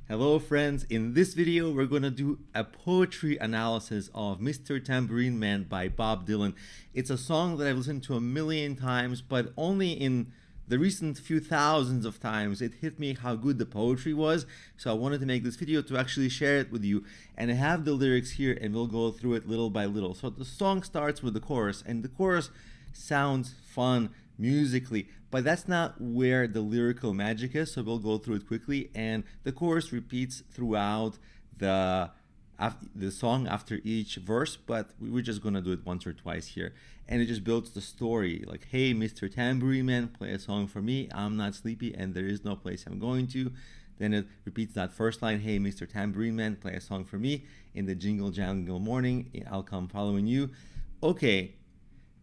Hello friends, in this video we're going to do a poetry analysis of Mr. Tambourine Man by Bob Dylan. It's a song that I've listened to a million times, but only in the recent few thousands of times it hit me how good the poetry was. So I wanted to make this video to actually share it with you, and I have the lyrics here and we'll go through it little by little. So the song starts with the chorus, and the chorus sounds fun musically, but that's not where the lyrical magic is, so we'll go through it quickly. And the chorus repeats throughout the song after each verse, but we're just gonna do it once or twice here, and it just builds the story. Like, hey Mr. Tambourine Man, play a song for me, I'm not sleepy and there is no place I'm going to. Then it repeats that first line, hey Mr. Tambourine Man, play a song for me, in the jingle jangle morning I'll come following you. Okay,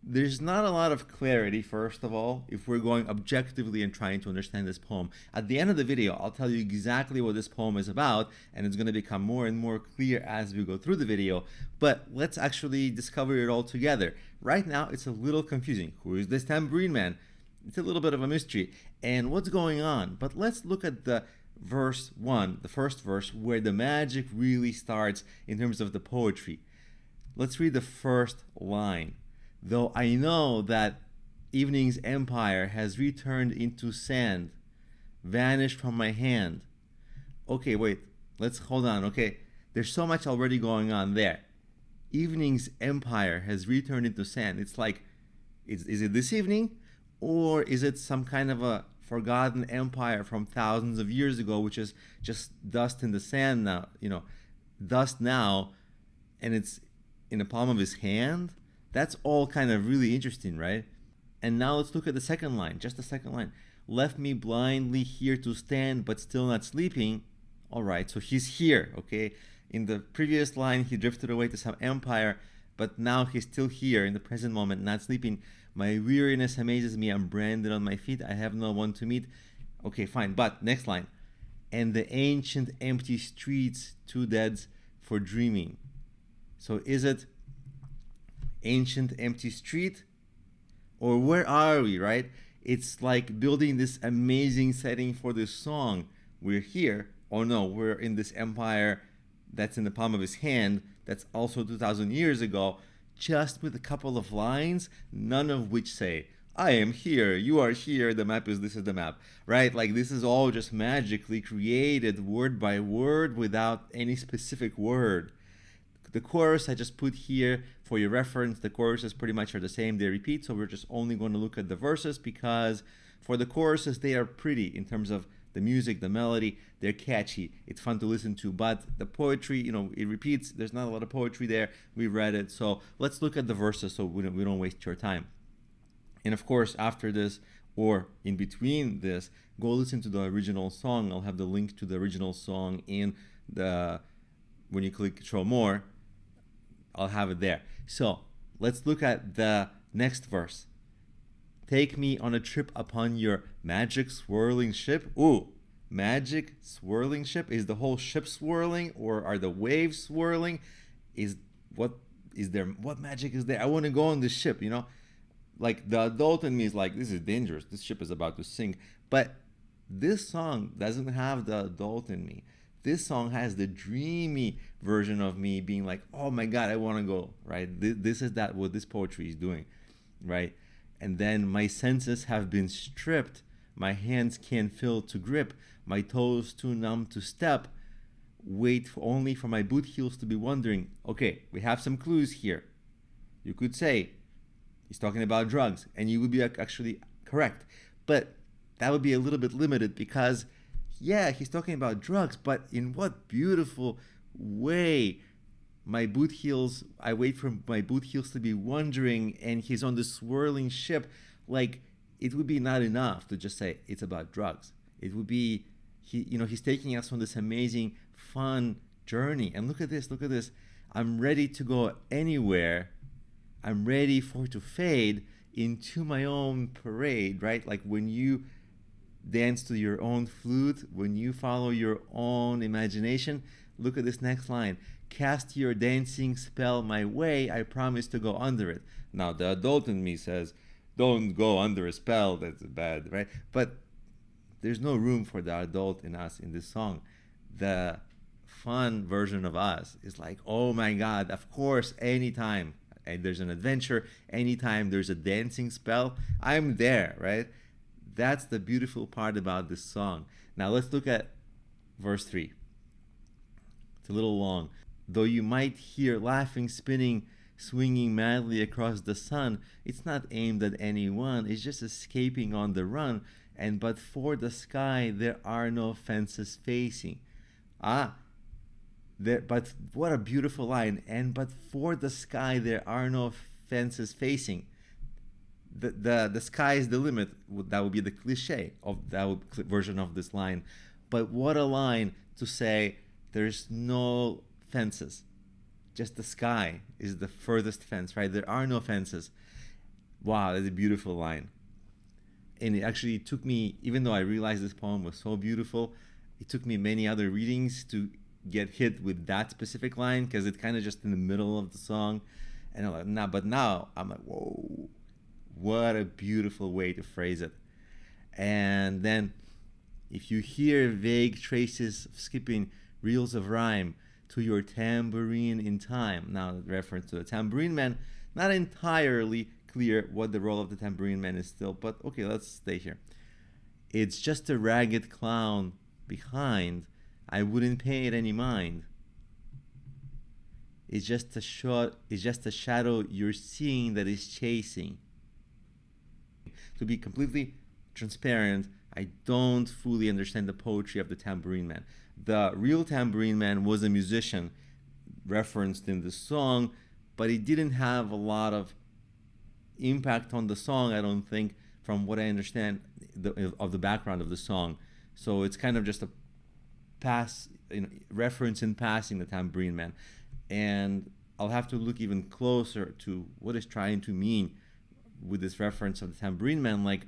there's not a lot of clarity, first of all, if we're going objectively and trying to understand this poem. At the end of the video, I'll tell you exactly what this poem is about, and it's going to become more and more clear as we go through the video. But let's actually discover it all together. Right now, it's a little confusing. Who is this Tambourine Man? It's a little bit of a mystery. And what's going on? But let's look at the verse 1, the first verse, where the magic really starts in terms of the poetry. Let's read the first line. Though I know that evening's empire has returned into sand, vanished from my hand. Okay, wait, let's hold on. Okay, there's so much already going on there. Evening's empire has returned into sand. It's like, is it this evening? Or is it some kind of a forgotten empire from thousands of years ago, which is just dust in the sand now, dust now, and it's in the palm of his hand? That's all kind of really interesting, right? And now let's look at the second line, just the second line. Left me blindly here to stand, but still not sleeping. All right, so he's here, okay? In the previous line, he drifted away to some empire, but now he's still here in the present moment, not sleeping. My weariness amazes me. I'm branded on my feet. I have no one to meet. Okay, fine, but next line. And the ancient empty streets, too dead for dreaming. So is it ancient empty street, or where are we, right? It's like building this amazing setting for this song. We're here, or no, we're in this empire that's in the palm of his hand, that's also 2,000 years ago, just with a couple of lines, none of which say, I am here, you are here, the map is, this is the map, right? Like, this is all just magically created word by word without any specific word. The chorus I just put here for your reference. The choruses pretty much are the same, they repeat, so we're just only going to look at the verses, because for the choruses they are pretty in terms of the music, the melody, they're catchy, it's fun to listen to. But the poetry, it repeats, there's not a lot of poetry there, we read it. So let's look at the verses so we don't waste your time. And of course, after this, or in between this, go listen to the original song. I'll have the link to the original song when you click show more, I'll have it there. So let's look at the next verse. Take me on a trip upon your magic swirling ship. Ooh, magic swirling ship. Is the whole ship swirling, or are the waves swirling? What magic is there? I want to go on this ship, Like, the adult in me is like, this is dangerous. This ship is about to sink. But this song doesn't have the adult in me. This song has the dreamy version of me being like, oh my God, I want to go, right? This is what this poetry is doing, right? And then my senses have been stripped. My hands can't feel to grip. My toes too numb to step. Wait only for my boot heels to be wondering. Okay, we have some clues here. You could say he's talking about drugs, and you would be actually correct. But that would be a little bit limited, because yeah, he's talking about drugs, but in what beautiful way. I wait for my boot heels to be wondering, and he's on this swirling ship. Like, it would be not enough to just say it's about drugs. It would be, he's taking us on this amazing, fun journey. And look at this. I'm ready to go anywhere. I'm ready for to fade into my own parade, right? Like when you dance to your own flute, when you follow your own imagination. Look at this next line. Cast your dancing spell my way, I promise to go under it. Now the adult in me says, don't go under a spell, that's bad, right? But there's no room for the adult in us in this song. the fun version of us is like, oh my God, of course, anytime there's an adventure, anytime there's a dancing spell, I'm there, right? That's the beautiful part about this song. Now let's look at verse 3. It's a little long. Though you might hear laughing, spinning, swinging madly across the sun, it's not aimed at anyone, it's just escaping on the run. And but for the sky, there are no fences facing. But what a beautiful line. And but for the sky, there are no fences facing. The sky is the limit. That would be the cliche of that version of this line. But what a line to say there's no fences. Just the sky is the furthest fence, right? There are no fences. Wow, that's a beautiful line. And it actually took me, even though I realized this poem was so beautiful, it took me many other readings to get hit with that specific line, because it's kind of just in the middle of the song. And I'm like, nah, but now I'm like, whoa, what a beautiful way to phrase it. And then, if you hear vague traces of skipping reels of rhyme to your tambourine in time. Now, reference to the tambourine man, not entirely clear what the role of the tambourine man is still, but okay, let's stay here. It's just a ragged clown behind, I wouldn't pay it any mind. It's just a shadow you're seeing that is chasing. To be completely transparent, I don't fully understand the poetry of the tambourine man. The real tambourine man was a musician referenced in the song, but he didn't have a lot of impact on the song, I don't think, from what I understand of the background of the song. So it's kind of just a reference in passing, the tambourine man. And I'll have to look even closer to what it's trying to mean with this reference of the tambourine man, like,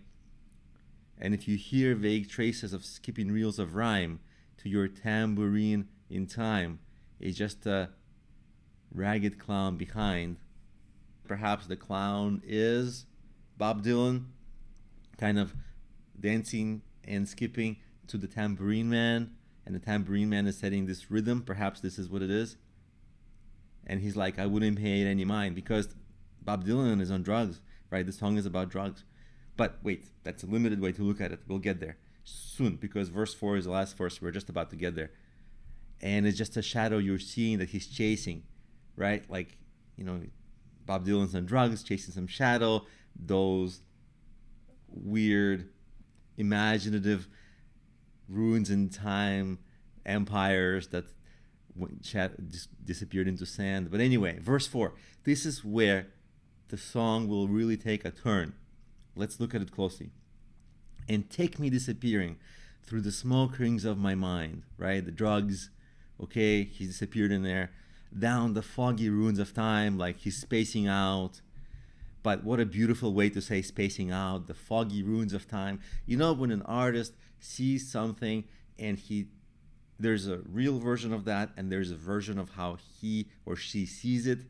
and if you hear vague traces of skipping reels of rhyme to your tambourine in time, it's just a ragged clown behind. Perhaps the clown is Bob Dylan, kind of dancing and skipping to the tambourine man, and the tambourine man is setting this rhythm. Perhaps this is what it is. And he's like, I wouldn't pay it any mind, because Bob Dylan is on drugs, right? The song is about drugs. But wait, that's a limited way to look at it. We'll get there soon, because verse 4 is the last verse. We're just about to get there. And it's just a shadow you're seeing that he's chasing, right? Like, Bob Dylan's on drugs, chasing some shadow, those weird, imaginative ruins in time, empires that just disappeared into sand. But anyway, verse 4, this is where the song will really take a turn. Let's look at it closely. And take me disappearing through the smoke rings of my mind, right? The drugs, okay, he's disappeared in there. Down the foggy ruins of time, like he's spacing out. But what a beautiful way to say spacing out, the foggy ruins of time. When an artist sees something and there's a real version of that, and there's a version of how he or she sees it.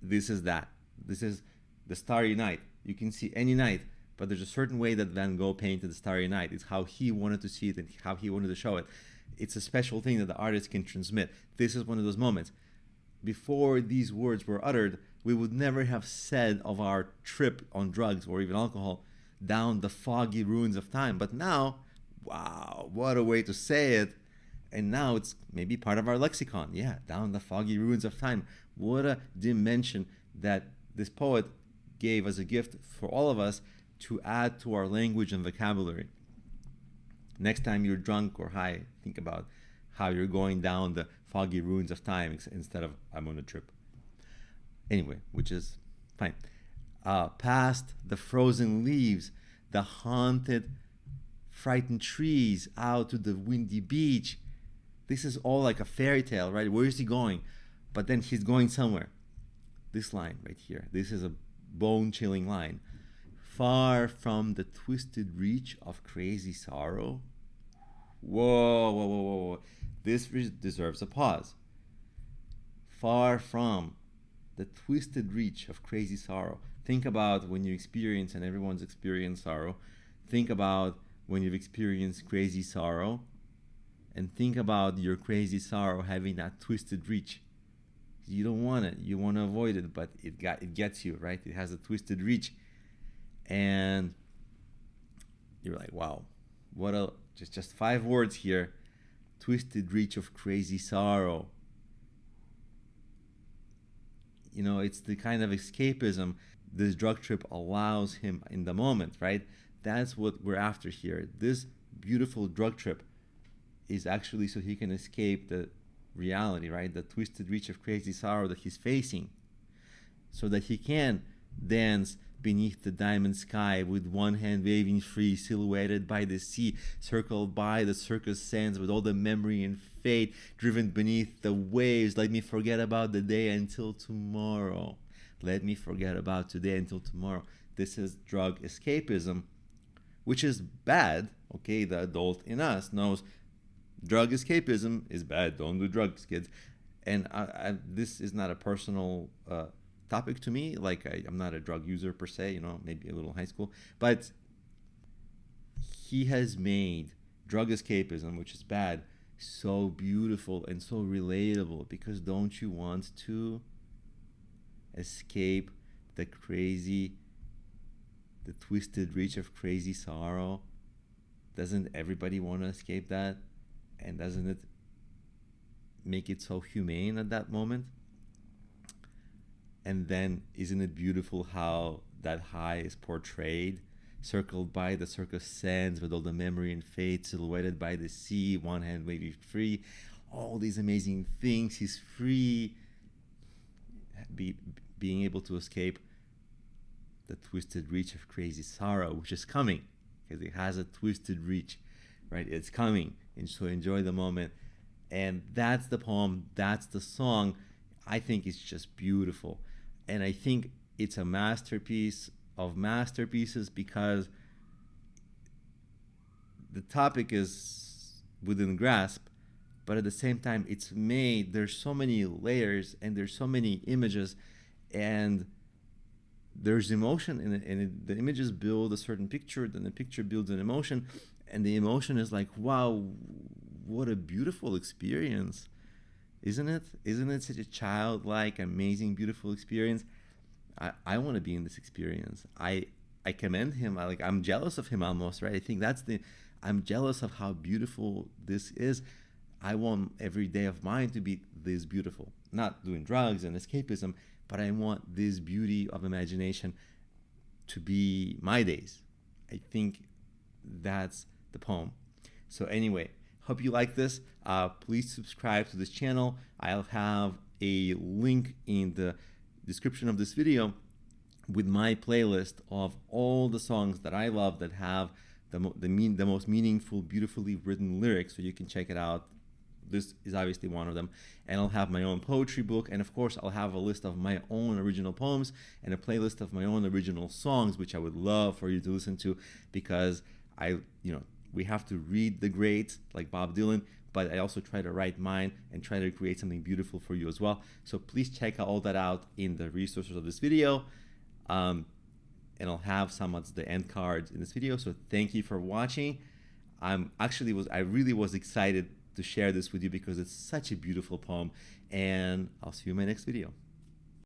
This is that. This is the Starry Night. You can see any night, but there's a certain way that Van Gogh painted the Starry Night. It's how he wanted to see it and how he wanted to show it. It's a special thing that the artist can transmit. This is one of those moments. Before these words were uttered, we would never have said of our trip on drugs or even alcohol, down the foggy ruins of time. But now, wow, what a way to say it. And now it's maybe part of our lexicon. Yeah, down the foggy ruins of time. What a dimension that this poet gave as a gift for all of us to add to our language and vocabulary. Next time you're drunk or high, think about how you're going down the foggy ruins of time instead of I'm on a trip. Anyway, which is fine. Past the frozen leaves, the haunted, frightened trees, out to the windy beach. This is all like a fairy tale, right? Where is he going? But then he's going somewhere. This line right here, this is a bone-chilling line. Far from the twisted reach of crazy sorrow. Whoa. This deserves a pause. Far from the twisted reach of crazy sorrow. Think about when you experience, and everyone's experienced sorrow. Think about when you've experienced crazy sorrow. and think about your crazy sorrow having that twisted reach. You don't want it. You want to avoid it, but it gets you, right? It has a twisted reach. And you're like, wow, what a just 5 words here. Twisted reach of crazy sorrow. You know, it's the kind of escapism this drug trip allows him in the moment, right? That's what we're after here. This beautiful drug trip is actually so he can escape the reality, right? The twisted reach of crazy sorrow that he's facing, so that he can dance beneath the diamond sky with one hand waving free, silhouetted by the sea, circled by the circus sands with all the memory and fate, driven beneath the waves. Let me forget about the day until tomorrow. Let me forget about today until tomorrow. This is drug escapism, which is bad. Okay, the adult in us knows drug escapism is bad. Don't do drugs, kids. And this is not a personal topic to me. Like, I'm not a drug user per se, you know, maybe a little high school. But he has made drug escapism, which is bad, so beautiful and so relatable. Because don't you want to escape the twisted reach of crazy sorrow? Doesn't everybody want to escape that? And doesn't it make it so humane at that moment? And then isn't it beautiful how that high is portrayed, circled by the circus sands with all the memory and fate, silhouetted by the sea, one hand waving free, all these amazing things. He's free, being able to escape the twisted reach of crazy sorrow, which is coming, because it has a twisted reach, right? It's coming, and so enjoy the moment. And that's the poem, that's the song. I think it's just beautiful, and I think it's a masterpiece of masterpieces, because the topic is within grasp, but at the same time it's made, there's so many layers and there's so many images, and there's emotion in it, and the images build a certain picture, then the picture builds an emotion, and the emotion is like, wow, what a beautiful experience, isn't it? Isn't it such a childlike, amazing, beautiful experience? I want to be in this experience. I commend him. I'm jealous of him almost, right? I think I'm jealous of how beautiful this is. I want every day of mine to be this beautiful. Not doing drugs and escapism, but I want this beauty of imagination to be my days. I think that's the poem. So anyway, hope you like this. Please subscribe to this channel. I'll have a link in the description of this video with my playlist of all the songs that I love that have the most meaningful, beautifully written lyrics, so you can check it out. This is obviously one of them. And I'll have my own poetry book, and of course I'll have a list of my own original poems and a playlist of my own original songs, which I would love for you to listen to, because we have to read the greats like Bob Dylan, but I also try to write mine and try to create something beautiful for you as well. So please check all that out in the resources of this video. And I'll have some at the end cards in this video. So thank you for watching. I really was excited to share this with you because it's such a beautiful poem, and I'll see you in my next video.